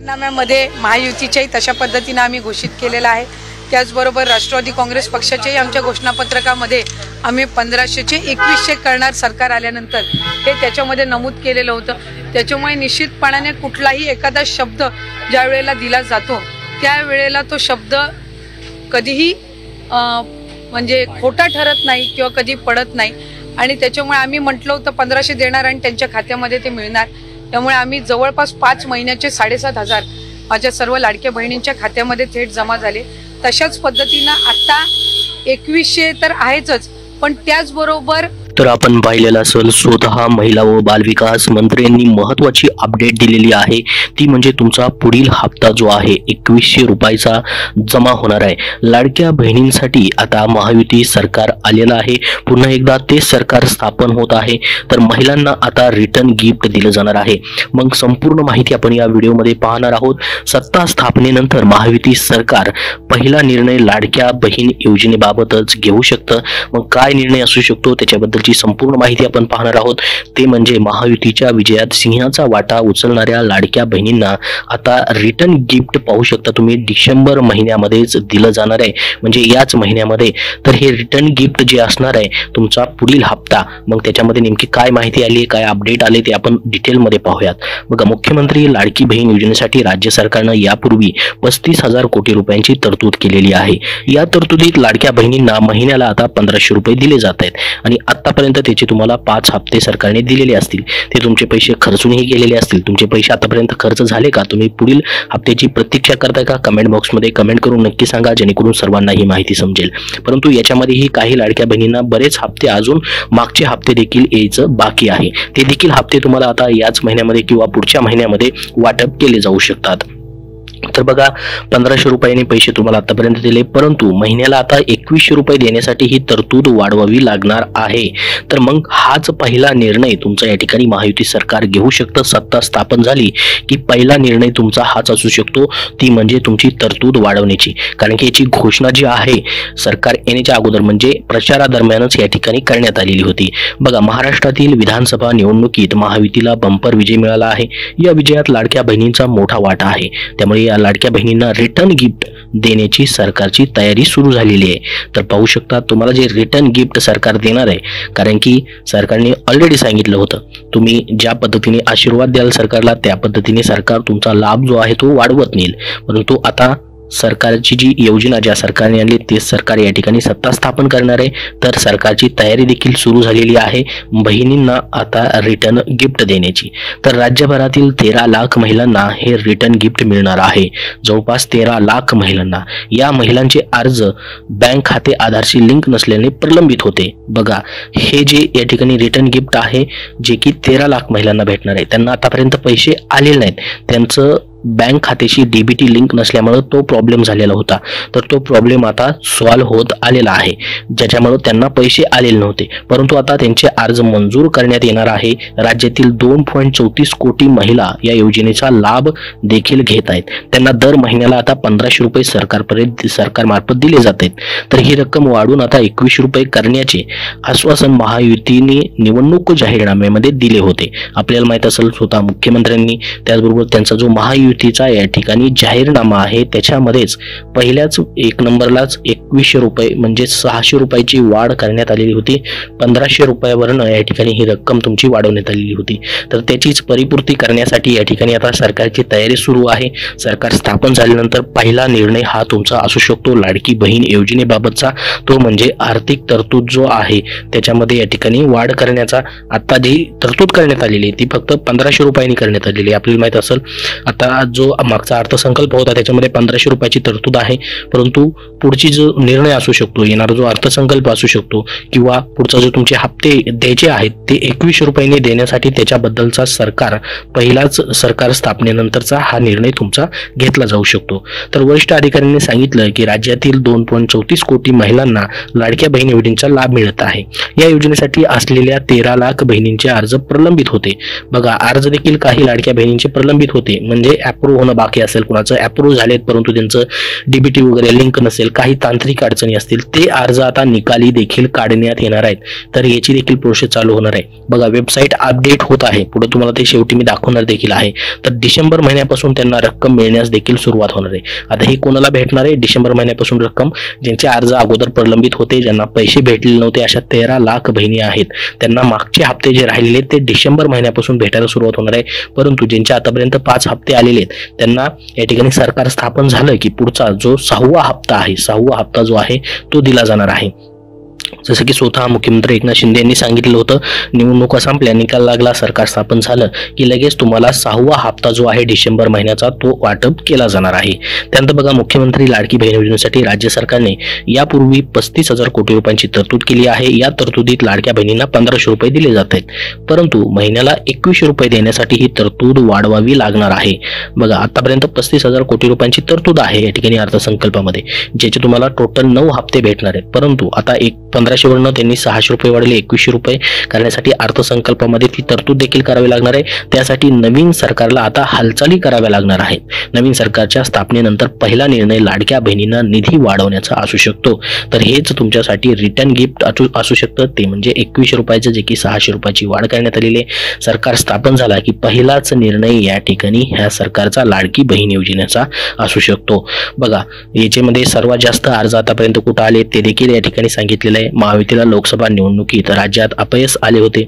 जाहीरनाम्यामध्ये महायुतीच्याही तशा पद्धतीने आम्ही घोषित केलेला आहे। त्याचबरोबर राष्ट्रवादी काँग्रेस पक्षाच्याही आमच्या घोषणापत्रकामध्ये आम्ही 1500चे 2100 करणार सरकार आल्यानंतर हे त्याच्यामध्ये नमूद केलेलं होतं। त्याच्यामुळे निश्चितपणाने कुठलाही एखादा शब्द ज्या वेळेला दिला जातो त्यावेळेला तो शब्द कधीही म्हणजे खोटा ठरत नाही किंवा कधी पडत नाही आणि त्याच्यामुळे आम्ही म्हटलं होतं 1500 देणार आणि त्यांच्या खात्यामध्ये ते मिळणार। त्यामुळे आम्ही जवळपास 5 महिन्याचे 7500 माझ्या सर्व लाडक्या बहिणींच्या खात्यामध्ये थेट जमा झाले। तशाच पद्धतीने आता 2100 तर आहेच, पण त्याचबरोबर तर आपण पाहिलेलं असेल स्वतः महिला व बालविकास मंत्र्यांनी महत्त्वाची अपडेट दिलेली आहे, ती म्हणजे तुमचा पुढील हप्ता जो आहे 2100 रुपयाचा जमा होणार आहे। लाडक्या बहिणींसाठी आता महायुती सरकार आलेलं आहे, पुन्हा एकदा ते सरकार स्थापन होत आहे, तर महिलांना आता रिटर्न गिफ्ट दिलं जाणार आहे। मग संपूर्ण माहिती आपण या व्हिडिओमध्ये पाहणार आहोत। सत्ता स्थापनेनंतर महायुती सरकार पहिला निर्णय लाडक्या बहीण योजनेबाबतच घेऊ शकतं। मग काय निर्णय असू शकतो त्याच्याबद्दल ची संपूर्ण माहिती आपण पाहणार आहोत। ते म्हणजे महायुतीच्या विजयात सिंहाचा वाटा उचलणाऱ्या लाडक्या बहिणींना आता रिटर्न गिफ्ट पाहू शकता तुम्ही डिसेंबर महिन्यामध्येच दिलं जाणार आहे, म्हणजे याच महिन्यामध्ये। तर हे रिटर्न गिफ्ट जे असणार आहे तुमचा पुढील हप्ता, मग त्याच्यामध्ये नेमकी काय माहिती आली, काय अपडेट आले ते आपण डिटेलमध्ये पाहूयात। बघा, मुख्यमंत्री लाडकी बहीण योजनेसाठी राज्य सरकारनं यापूर्वी 35,000 कोटी रुपयांची तरतूद केलेली आहे। या तरतुदीत लाडक्या बहिणींना महिन्याला आता 1500 रुपये दिले जात आहेत आणि आतापर्यंत त्याचे तुम्हाला 5 हप्ते सरकारने दिलेले असतील। ते तुमचे पैसे खर्चूनही गेलेले असतील। तुमचे पैसे आतापर्यंत खर्च झाले का, तुम्ही पुढील हप्त्याची प्रतीक्षा करताय का, कमेंट बॉक्समध्ये कमेंट करून नक्की सांगा, जेणेकरून सर्वांना ही माहिती समजेल। परंतु याच्यामध्येही काही लाडक्या बहिणींना बरेच हप्ते अजून मागचे हप्ते देखील यायचं बाकी आहे। ते देखील हप्ते तुम्हाला आता याच महिन्यामध्ये किंवा पुढच्या महिन्यामध्ये वाटप केले जाऊ शकतात। तर बघा, 1500 रुपयांनी पैसे तुम्हाला आतापर्यंत दिले, परंतु महिन्याला आता 2100 रुपये देण्यासाठी ही तरतूद वाढवावी लागणार आहे। तर मग हाच पहिला निर्णय तुमचा या ठिकाणी महायुती सरकार घेऊ शकतं। सत्ता स्थापन झाली की पहिला निर्णय तुमचा हाच असू शकतो, ती म्हणजे तुमची तरतूद वाढवण्याची। कारण की याची घोषणा जी आहे सरकार येण्याच्या अगोदर म्हणजे प्रचारादरम्यानच या ठिकाणी करण्यात आलेली होती। बघा, महाराष्ट्रातील विधानसभा निवडणुकीत महायुतीला बंपर विजय मिळाला आहे। या विजयात लाडक्या बहिणींचा मोठा वाटा आहे, त्यामुळे लाडक्या बहिणींना रिटर्न गिफ्ट देण्याची सरकारची तयारी सुरू झालेली आहे। तर पाहू शकता तुम्हाला जे रिटर्न गिफ्ट सरकार देणार आहे, कारण की सरकारने ऑलरेडी सांगितलं होतं तुम्ही ज्या पद्धतीने आशीर्वाद द्याल सरकारला त्या पद्धतीने सरकार तुमचा लाभ जो आहे तो वाढवत नेईल। परंतु आता सरकारची जी योजना ज्या सरकारने आणली तेच सरकार या ठिकाणी सत्ता स्थापन करणार आहे। तर सरकारची तयारी देखील सुरू झालेली आहे बहिणींना आता रिटर्न गिफ्ट देण्याची। तर राज्यभरातील 13 लाख महिलांना हे रिटर्न गिफ्ट मिळणार आहे, जवळपास 13 लाख महिलांना। या महिलांचे अर्ज बँक खाते आधारशी लिंक नसल्याने प्रलंबित होते। बघा, हे जे या ठिकाणी रिटर्न गिफ्ट आहे जे की 13 लाख महिलांना भेटणार आहे, त्यांना आतापर्यंत पैसे आलेले नाहीत, त्यांचं बँक खात्याशी डीबीटी लिंक नसल्यामुळे तो प्रॉब्लेम झालेला होता। तर तो प्रॉब्लेम आता सॉल्व्ह होत आलेला आहे, ज्याच्यामुळे त्यांना पैसे आलेले नव्हते, परंतु आता त्यांचे अर्ज मंजूर करण्यात येणार आहे। राज्यातील 2.34 कोटी महिला या योजनेचा लाभ देखील घेत आहेत। त्यांना दर महिन्याला आता 1500 रुपये सरकारमार्फत दिले जात आहेत। तर ही रक्कम वाढून आता 2100 रुपये करण्याचे आश्वासन महायुतीने निवडणूक जाहीरनाम्यामध्ये दिले होते। आपल्याला माहित असेल स्वतः मुख्यमंत्र्यांनी, त्याचबरोबर त्यांचा जो महायुतीचा या ठिकाणी जाहीरनामा आहे त्याच्यामध्येच पहिल्याच 1 नंबरलाच 2100 रुपये म्हणजे 600 रुपयाची वाढ करण्यात आलेली होती। 1500 रुपयावरनं या ठिकाणी ही रक्कम तुमची वाढवण्यात आलेली होती। तर त्याचीच परिपूर्ती करण्यासाठी या ठिकाणी आता सरकारची तयारी सुरू आहे। सरकार स्थापन झाल्यानंतर पहिला निर्णय हा तुमचा असू शकतो लाडकी बहीण योजनेबाबतचा, तो म्हणजे आर्थिक तरतूद जो आहे त्याच्यामध्ये या ठिकाणी वाढ करण्याचा। आता जी तरतूद करण्यात आलेली ती फक्त 1500 रुपयांनी करण्यात आलेली आहे। आपल्याला माहित असेल आता जो मागचा अर्थसंकल्प होता त्याच्यामध्ये 1500 रुपयाची तरतूद आहे, परंतु पुढची जो निर्णय असू शकतो, येणारा जो अर्थसंकल्प असू शकतो किंवा पुढचा जो तुमचे हप्ते द्यायचे आहेत ते 2100 रुपयांनी देण्यासाठी त्याच्याबद्दलचा पहिलाच सरकार स्थापनेनंतरचा हा निर्णय तुमचा घेतला जाऊ शकतो। तर वरिष्ठ अधिकाऱ्यांनी सांगितलं की राज्यातील 2.34 कोटी महिलांना लाडक्या बहीण योजनेचा लाभ मिळत आहे। या योजनेसाठी असलेल्या 13 लाख बहिणींचे अर्ज प्रलंबित होते। बघा, अर्ज देखील काही लाडक्या बहिणींचे प्रलंबित होते, म्हणजे अप्रूव्ह होणं बाकी असेल, कुणाचं अप्रूव्ह झालेत परंतु त्यांचं डीबीटी वगैरे लिंक नसेल, काही तांत्रिक अडचणी असतील, ते अर्ज आता निकाली देखील काढण्यात येणार आहेत. तर याची देखील प्रोसेस चालू होणार आहे. बघा वेबसाईट अपडेट होत आहे, पुढे तुम्हाला ते शेवटी मी दाखवणार देखील आहे. तर डिसेंबर महिन्यापासून त्यांना रक्कम मिळण्यास देखील सुरुवात होणार आहे. आता ही कोणाला भेटणार आहे डिसेंबर महिन्यापासून रक्कम? ज्यांचे अर्ज अगोदर प्रलंबित होते, ज्यांना पैसे भेटलेले नव्हते, अशा 13 लाख बहिणी आहेत. त्यांना मागचे हप्ते जे राहिलेले ते डिसेंबर महिन्यापासून भेटायला सुरुवात होणार आहे. परंतु ज्यांचे आतापर्यंत 5 हप्ते आलेले आहेत त्यांना या ठिकाणी सरकार स्थापन झालं की पुढचा जो 6वा हप्ता आहे, 6वा हप्ता जो आहे तो दिला जाणार आहे. जसं की स्वतः मुख्यमंत्री एकनाथ शिंदे यांनी सांगितलं होतं, निवडणुका संपल्या, निकाल लागला, सरकार स्थापन झालं की लगेच तुम्हाला 6वा हप्ता जो आहे डिसेंबर महिन्याचा तो वाटप केला जाणार आहे. त्यानंतर बघा मुख्यमंत्री लाडकी बहीण योजनेसाठी राज्य सरकारने यापूर्वी 35,000 कोटी रुपयांची तरतूद केली आहे. या तरतुदीत लाडक्या बहिणींना 1,500 रुपये दिले जात आहेत, परंतु महिन्याला 2100 रुपये देण्यासाठी ही तरतूद वाढवावी लागणार आहे. बघा आतापर्यंत 35,000 कोटी रुपयांची तरतूद आहे या ठिकाणी अर्थसंकल्पामध्ये, ज्याचे तुम्हाला टोटल 9 हप्ते भेटणार आहेत. परंतु आता 1,500 वरनं त्यांनी 600 रुपये वाढले, 2100 रुपये करण्यासाठी अर्थसंकल्पामध्ये ती तरतूद देखील करावी लागणार आहे. त्यासाठी नवीन सरकारला आता हालचाली कराव्या लागणार आहेत. नवीन सरकारच्या स्थापनेनंतर पहिला निर्णय लाडक्या बहिणींना निधी वाढवण्याचा असू शकतो. तर हेच तुमच्यासाठी रिटर्न गिफ्ट असू शकतं, ते म्हणजे 2100 रुपयाचं, जे की 600 रुपयाची वाढ करण्यात आलेली आहे. सरकार स्थापन झाला की पहिलाच निर्णय या ठिकाणी ह्या सरकारचा लाडकी बहीण योजनेचा असू शकतो. बघा याच्यामध्ये सर्वात जास्त अर्ज आतापर्यंत कुठं आले ते देखील या ठिकाणी सांगितलेलं आहे. महायुतीला लोकसभा निवडणुकीत राज्यात अपयश आले होते,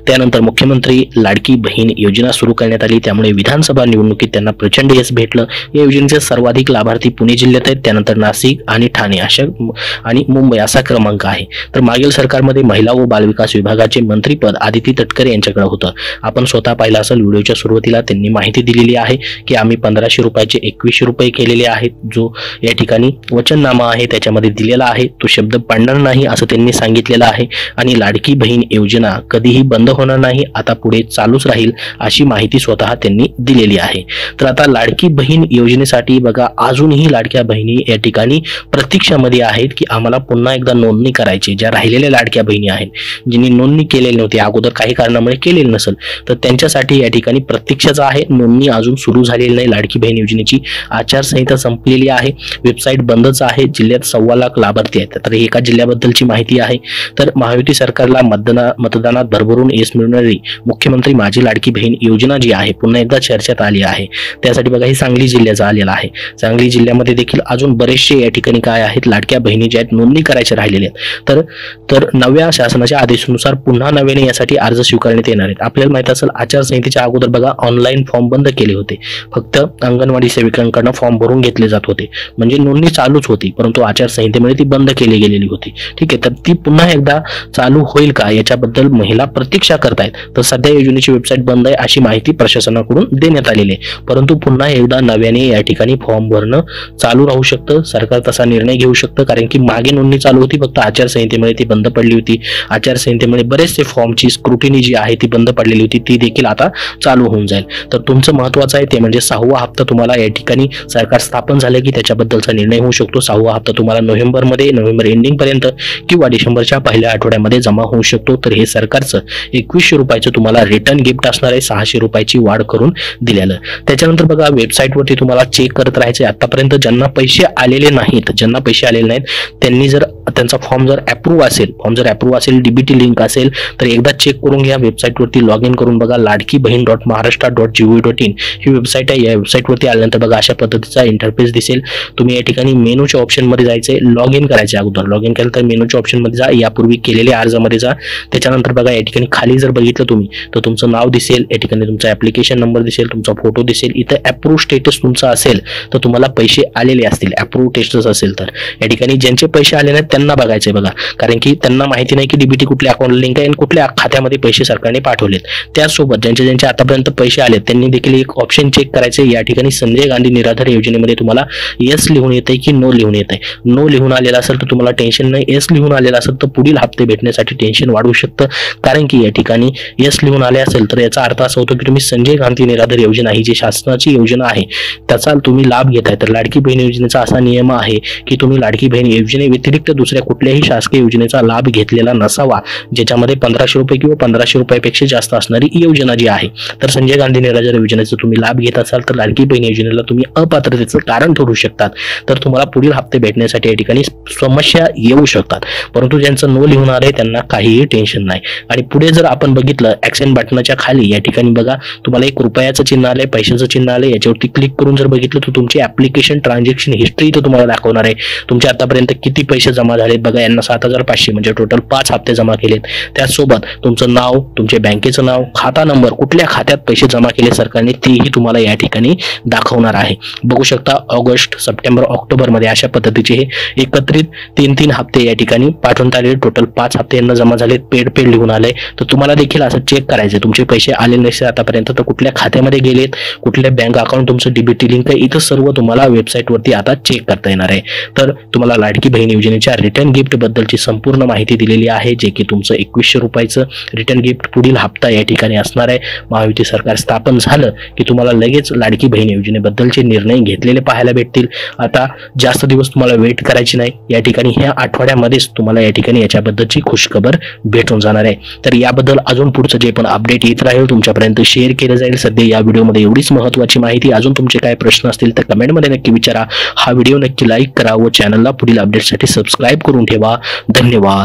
त्यानंतर मुख्यमंत्री लाडकी बहीण योजना सुरू करण्यात आली, त्यामुळे विधानसभा निवडणुकीत त्यांना प्रचंड यश भेटलं. या योजनेचे सर्वाधिक लाभार्थी पुणे जिल्ह्यात आहेत, त्यानंतर नाशिक आणि ठाणे अशा आणि मुंबई असा क्रमांक आहे. तर मागील सरकारमध्ये महिला व बालविकास विभागाचे मंत्रीपद आदिती तटकरे यांच्याकडे होतं. आपण स्वतः पाहिलं असेल, व्हिडिओच्या सुरुवातीला त्यांनी माहिती दिलेली आहे की आम्ही 1,500 रुपयाचे 2100 रुपये केलेले आहेत. जो या ठिकाणी वचननामा आहे त्याच्यामध्ये दिलेला आहे, तो शब्द पाळणार नाही असं त्यांनी सांगितलेलं आहे. आणि लाडकी बहीण योजना कधीही बंद होणार नाही, आता पुढे चालूच राहील अशी माहिती स्वतः त्यांनी दिलेली आहे. तर आता लाडकी बहीण योजनेसाठी बघा अजूनही लाडक्या बहिणी या ठिकाणी प्रतीक्षामध्ये आहेत की आम्हाला पुन्हा एकदा नोंदणी करायची. ज्या राहिलेल्या लाडक्या बहिणी आहेत, ज्यांनी नोंदणी केलेली नव्हती अगोदर, काही कारणामुळे केलेली नसेल, तर त्यांच्यासाठी या ठिकाणी प्रतीक्षाच आहे. नोंदणी अजून सुरू झालेली नाही. लाडकी बहीण योजनेची आचारसंहिता संपलेली आहे, वेबसाईट बंदच आहे. जिल्ह्यात 1.25 लाख लाभार्थी आहेत. तर एका जिल्ह्याबद्दलची माहिती आहे. तर महायुती सरकारला मतदानात भरभरून यश मिळणारी मुख्यमंत्री माझी लाडकी बहीण योजना जी आहे पुन्हा एकदा चर्चेत आली आहे. त्यासाठी बघा ही सांगली जिल्ह्याचा आलेला आहे. सांगली जिल्ह्यामध्ये देखील अजून बरेचसे या ठिकाणी काय आहेत लाडक्या बहिणी ज्या आहेत नोंदणी करायचे राहिलेले आहेत. तर नव्या शासनाच्या आदेशानुसार पुन्हा नव्याने यासाठी अर्ज स्वीकारण्यात येणार आहेत. आपल्याला माहित असेल आचारसंहितेच्या अगोदर बघा ऑनलाईन फॉर्म बंद केले होते, फक्त अंगणवाडी सेविकांकडून फॉर्म भरून घेतले जात होते, म्हणजे नोंदणी चालूच होती, परंतु आचारसंहितेमुळे ती बंद केली गेलेली होती. ठीक आहे, तर ती पुन्हा एकदा चालू होईल का याच्याबद्दल महिला प्रतीक्षा करतायत. तर सध्या योजनेची वेबसाईट बंद आहे अशी माहिती प्रशासनाकडून देण्यात आलेली आहे, परंतु पुन्हा एकदा नव्याने या ठिकाणी फॉर्म भरणं चालू राहू शकतं. सरकार तसा निर्णय घेऊ शकतं, कारण की मागे नोंदणी चालू होती, फक्त आचारसंहितेमुळे ती बंद पडली होती. आचारसंहितेमुळे बरेचसे फॉर्मची स्क्रुटिनी जी आहे ती बंद पडलेली होती, ती देखील आता चालू होऊन जाईल. तर तुमचं महत्वाचं आहे ते म्हणजे 6वा हप्ता तुम्हाला या ठिकाणी सरकार स्थापन झालं की त्याच्याबद्दलचा निर्णय होऊ शकतो. 6वा हप्ता तुम्हाला नोव्हेंबर एंडिंग पर्यंत किंवा डिसेंबरच्या पहिल्या आठवड्यामध्ये जमा होऊ शकतो. तर हे सरकारचं 2100 रुपयाचं तुम्हाला रिटर्न गिफ्ट असणार आहे, 600 रुपयाची वाढ करून दिलेलं. त्याच्यानंतर बघा वेबसाईटवरती तुम्हाला चेक करत राहायचं. आतापर्यंत ज्यांना पैसे आलेले नाहीत त्यांनी जर त्यांचा फॉर्म जर अप्रूव्ह असेल, डीबीटी लिंक असेल तर एकदा चेक करून घ्या. वेबसाईटवरती लॉग इन करून बघा. ladkibaheen.maharashtra.gov.in ही वेबसाईट आहे. या वेबसाईटवरती आल्यानंतर बघा अशा पद्धतीचा इंटरफेस दिसेल. तुम्ही या ठिकाणी मेनूच्या ऑप्शन मध्ये जायचे, लॉग इन करायचे. अगोदर लॉग इन केलं तर मेनूच्या ऑप्शन मध्ये जा, यापूर्वी केलेल्या अर्जामध्ये जा. त्याच्यानंतर बघा या ठिकाणी खाली जर बघितलं तुम्ही तर तुमचं नाव दिसेल, या ठिकाणी तुमचा ऍप्लिकेशन नंबर दिसेल, तुमचा फोटो दिसेल. इथं अप्रूव्ह स्टेटस तुमचा असेल तर तुम्हाला पैसे आलेले असतील. अप्रूव्ह स्टेटस असेल तर या ठिकाणी ज्यांचे पैसे आले नाहीत त्यांना बघायचे बघा, कारण की त्यांना माहिती नाही की डीबीटी कुठल्या अकाउंटला लिंक आहे आणि कुठल्या खात्यामध्ये पैसे सरकारने पाठवलेत. त्याचसोबत ज्यांचे आतापर्यंत पैसे आलेत त्यांनी देखील एक ऑप्शन चेक करायचे. या ठिकाणी संजय गांधी निराधार योजनेमध्ये तुम्हाला येस लिहून येते की नो लिहून येते. नो लिहून आलेला असेल तर तुम्हाला टेन्शन नाही, येस लिहून आलेलं असेल तर पुढील हप्ते भेटण्यासाठी टेन्शन वाढू शकतं, कारण की या ठिकाणी यस लिहून आले असेल तर याचा अर्थ असा होतो की तुम्ही संजय गांधी निराधार योजना ही जी शासनाची योजना आहे त्याचा तुम्ही लाभ घेताय. तर लाडकी बहीण योजनेचा असा नियम आहे की तुम्ही लाडकी बहीण योजने व्यतिरिक्त दुसऱ्या कुठल्याही शासकीय योजनेचा लाभ घेतलेला नसावा, ज्याच्यामध्ये 1500 रुपये किंवा 1500 रुपयापेक्षा जास्त असणारी योजना जी आहे. तर संजय गांधी निराधार योजनेचा तुम्ही लाभ घेत असाल तर लाडकी बहीण योजनेला तुम्ही अपात्रतेचं कारण ठरू शकतात. तर तुम्हाला पुढील हप्ते भेटण्यासाठी या ठिकाणी समस्या येऊ शकतात, परंतु ज्यांचं नो लिहून आलंय त्यांना काहीही टेन्शन नाही. आणि पुढे जर आपण बघितलं ऍक्शन बटनाच्या खाली या ठिकाणी बघा तुम्हाला एक रुपयाचं चिन्ह आलंय, पैशाचं चिन्ह आलंय. याच्यावरती क्लिक करून जर बघितलं तर तुमची ऍप्लिकेशन ट्रान्झॅक्शन हिस्ट्री इथं तुम्हाला दाखवणार आहे. तुमचे आतापर्यंत किती पैसे जमा झालेत बघा. यांना 7500 म्हणजे टोटल 5 हप्ते जमा केलेत. त्याचसोबत तुमचं नाव, तुमचे बँकेचं नाव, खाता नंबर, कुठल्या खात्यात पैसे जमा केले सरकारने तेही तुम्हाला या ठिकाणी दाखवणार आहे. बघू शकता ऑगस्ट, सप्टेंबर, ऑक्टोबर मध्ये अशा पद्धतीचे हे एकत्रित 3 हप्ते या ठिकाणी पाठवण्यात आले. टोटल 5 हप्ते यांना जमा झालेत. पेड लिहून आलंय. तर तुम्हाला देखील असं चेक करायचं तुमचे पैसे आले नसते आतापर्यंत तर कुठल्या खात्यामध्ये गेलेत, कुठल्या बँक अकाउंट तुमचं डीबीटी लिंक आहे, इथं सर्व तुम्हाला वेबसाईट वरती आता चेक करता येणार आहे. तर तुम्हाला लाडकी बहीण योजनेच्या रिटर्न गिफ्ट बद्दलची संपूर्ण माहिती दिलेली आहे, जे की तुमचं 2100 रुपयाचं रिटर्न गिफ्ट पुढील हप्ता या ठिकाणी असणार आहे. महायुती सरकार स्थापन झालं की तुम्हाला लगेच लाडकी बहीण योजनेबद्दलचे निर्णय घेतलेले पाहायला भेटतील. आता जास्त दिवस तुम्हाला वेट करायची नाही. या ठिकाणी ह्या आठवड्यामध्येच तुम्हाला या ठिकाणी याच्याबद्दलची खुशखबर भेटून जाणार आहे. तर याबद्दल अजून पुढचं जे पण अपडेट येत राहील तुमच्यापर्यंत शेअर केलं जाईल. सध्या या व्हिडिओमध्ये एवढीच महत्त्वाची माहिती. अजून तुमचे काय प्रश्न असतील तर कमेंटमध्ये नक्की विचारा. हा व्हिडिओ नक्की लाईक करा व चॅनलला पुढील अपडेटसाठी सबस्क्राईब करून ठेवा. धन्यवाद.